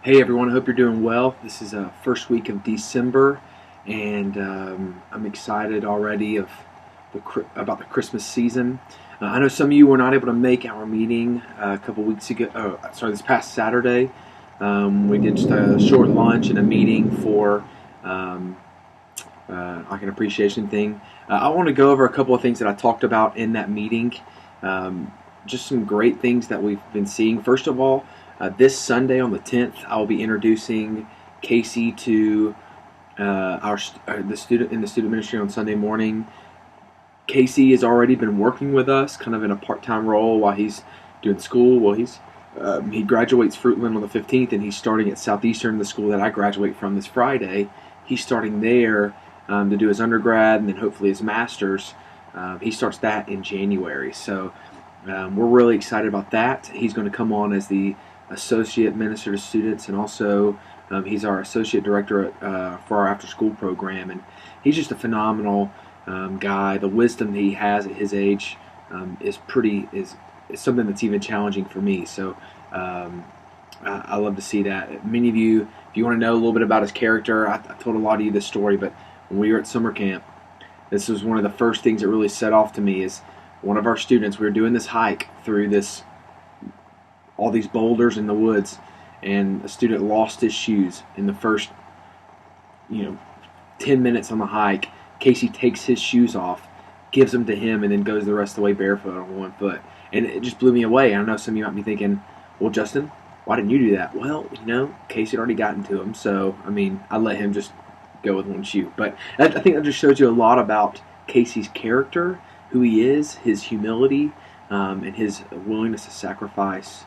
Hey everyone, I hope you're doing well. This is first week of December, and I'm excited already about the Christmas season. I know some of you were not able to make our meeting a couple weeks ago. This past Saturday. We did just a short lunch and a meeting for like an appreciation thing. I want to go over a couple of things that I talked about in that meeting. Just some great things that we've been seeing. First of all, this Sunday on the 10th, I will be introducing Casey to the student ministry on Sunday morning. Casey has already been working with us, kind of in a part-time role while he's doing school. Well, he graduates Fruitland on the 15th, and he's starting at Southeastern, the school that I graduate from, this Friday. He's starting there to do his undergrad and then hopefully his master's. He starts that in January, so we're really excited about that. He's going to come on as the associate minister to students, and also he's our associate director for our after-school program, and he's just a phenomenal guy. The wisdom that he has at his age is something that's even challenging for me. So I love to see that. Many of you, if you want to know a little bit about his character, I told a lot of you this story, but when we were at summer camp, this was one of the first things that really set off to me. Is one of our students, we were doing this hike through all these boulders in the woods, and a student lost his shoes in the first 10 minutes on the hike. Casey takes his shoes off, gives them to him, and then goes the rest of the way barefoot on one foot. And it just blew me away. I know some of you might be thinking, well, Justin, why didn't you do that? Well, Casey had already gotten to him, so I let him just go with one shoe. But I think that just shows you a lot about Casey's character, who he is, his humility, and his willingness to sacrifice.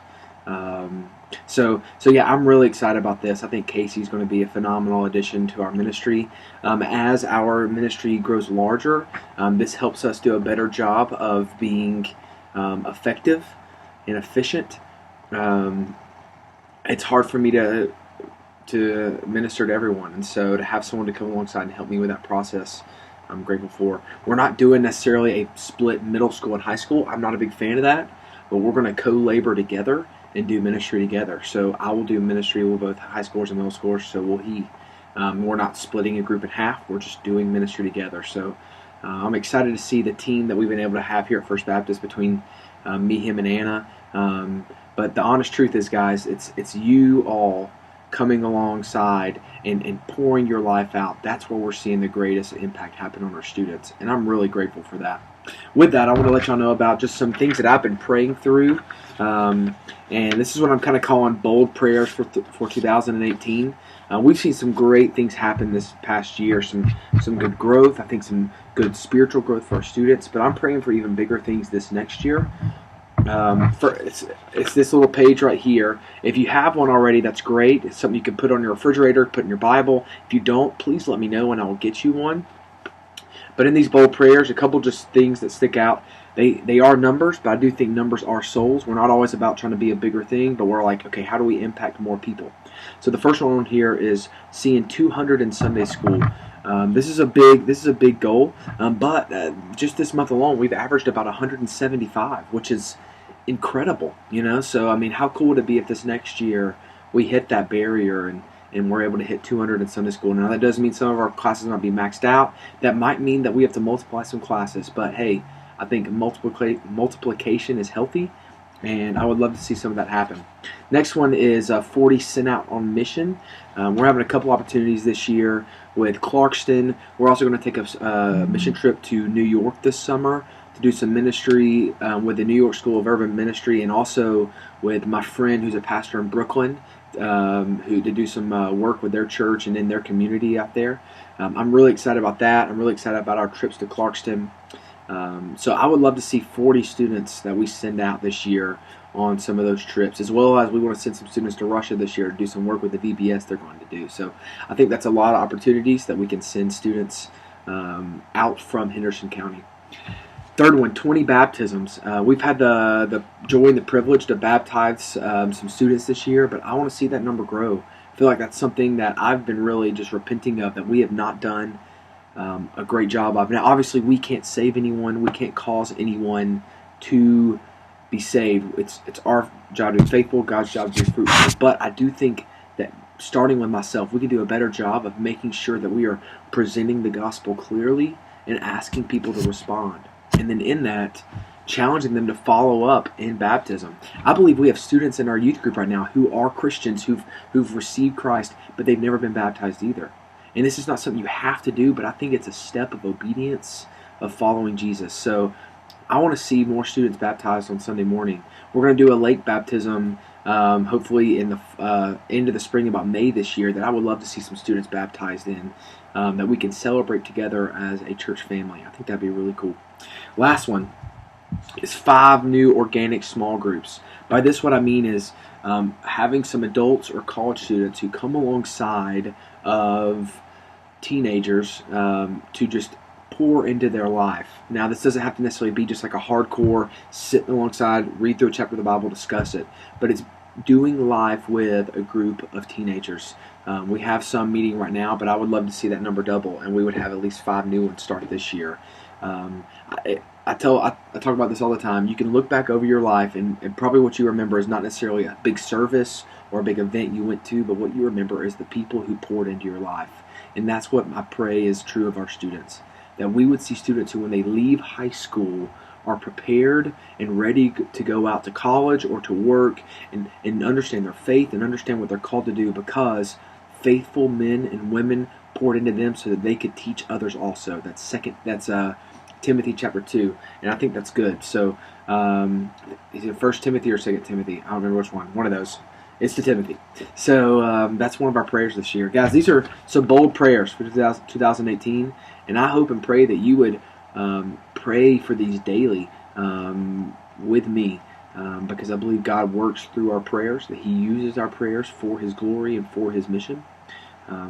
So yeah, I'm really excited about this. I think Casey's going to be a phenomenal addition to our ministry. As our ministry grows larger, this helps us do a better job of being effective and efficient. It's hard for me to minister to everyone, and so to have someone to come alongside and help me with that process, I'm grateful for. We're not doing necessarily a split middle school and high school. I'm not a big fan of that, but we're going to co-labor together and do ministry together. So I will do ministry with both high schoolers and middle schoolers, so will he. We're not splitting a group in half. We're just doing ministry together. So I'm excited to see the team that we've been able to have here at First Baptist between me, him, and Anna. But the honest truth is, guys, it's you all coming alongside and pouring your life out. That's where we're seeing the greatest impact happen on our students, and I'm really grateful for that. With that, I want to let y'all know about just some things that I've been praying through, and this is what I'm kind of calling bold prayers for 2018. We've seen some great things happen this past year, some good growth, I think some good spiritual growth for our students, but I'm praying for even bigger things this next year. It's this little page right here. If you have one already, that's great. It's something you can put on your refrigerator, put in your Bible. If you don't, please let me know and I will get you one. But in these bold prayers, a couple just things that stick out. They are numbers, but I do think numbers are souls. We're not always about trying to be a bigger thing, but we're like, okay, how do we impact more people? So the first one here is seeing 200 in Sunday school. This is a big goal, but just this month alone, we've averaged about 175, which is incredible, So how cool would it be if this next year we hit that barrier and we're able to hit 200 in Sunday school? Now, that doesn't mean some of our classes might be maxed out. That might mean that we have to multiply some classes. But hey, I think multiplication is healthy, and I would love to see some of that happen. Next one is 40 sent out on mission. We're having a couple opportunities this year with Clarkston. We're also going to take a mission trip to New York this summer to do some ministry with the New York School of Urban Ministry, and also with my friend who's a pastor in Brooklyn, who to do some work with their church and in their community out there. I'm really excited about that. I'm really excited about our trips to Clarkston. So I would love to see 40 students that we send out this year on some of those trips, as well as we want to send some students to Russia this year to do some work with the VBS they're going to do. So I think that's a lot of opportunities that we can send students out from Henderson County. Third one, 20 baptisms. We've had the joy and the privilege to baptize some students this year, but I want to see that number grow. I feel like that's something that I've been really just repenting of, that we have not done a great job of. Now, obviously, we can't save anyone. We can't cause anyone to be saved. It's our job to be faithful, God's job to be fruitful. But I do think that starting with myself, we can do a better job of making sure that we are presenting the gospel clearly and asking people to respond. And then in that, challenging them to follow up in baptism. I believe we have students in our youth group right now who are Christians who've received Christ, but they've never been baptized either. And this is not something you have to do, but I think it's a step of obedience of following Jesus. So I want to see more students baptized on Sunday morning. We're going to do a lake baptism, hopefully in the end of the spring, about May this year, that I would love to see some students baptized in, that we can celebrate together as a church family. I think that'd be really cool. Last one is 5 new organic small groups. By this, what I mean is having some adults or college students who come alongside of teenagers to just pour into their life. Now, this doesn't have to necessarily be just like a hardcore sitting alongside, read through a chapter of the Bible, discuss it, but it's doing life with a group of teenagers. We have some meeting right now, but I would love to see that number double, and we would have at least 5 new ones start this year. I talk about this all the time. You can look back over your life, and probably what you remember is not necessarily a big service or a big event you went to, but what you remember is the people who poured into your life. And that's what I pray is true of our students. That we would see students who, when they leave high school, are prepared and ready to go out to college or to work and understand their faith and understand what they're called to do, because faithful men and women poured into them so that they could teach others also. That's Timothy chapter 2, and I think that's good. So is it 1 Timothy or 2 Timothy? I don't remember which one. One of those. It's to Timothy. So that's one of our prayers this year. Guys, these are some bold prayers for 2018, and I hope and pray that you would pray for these daily with me, because I believe God works through our prayers, that He uses our prayers for His glory and for His mission.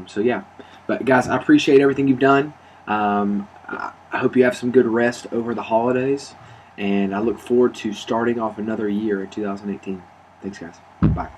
So yeah. But guys, I appreciate everything you've done. I hope you have some good rest over the holidays, and I look forward to starting off another year in 2018. Thanks, guys. Bye.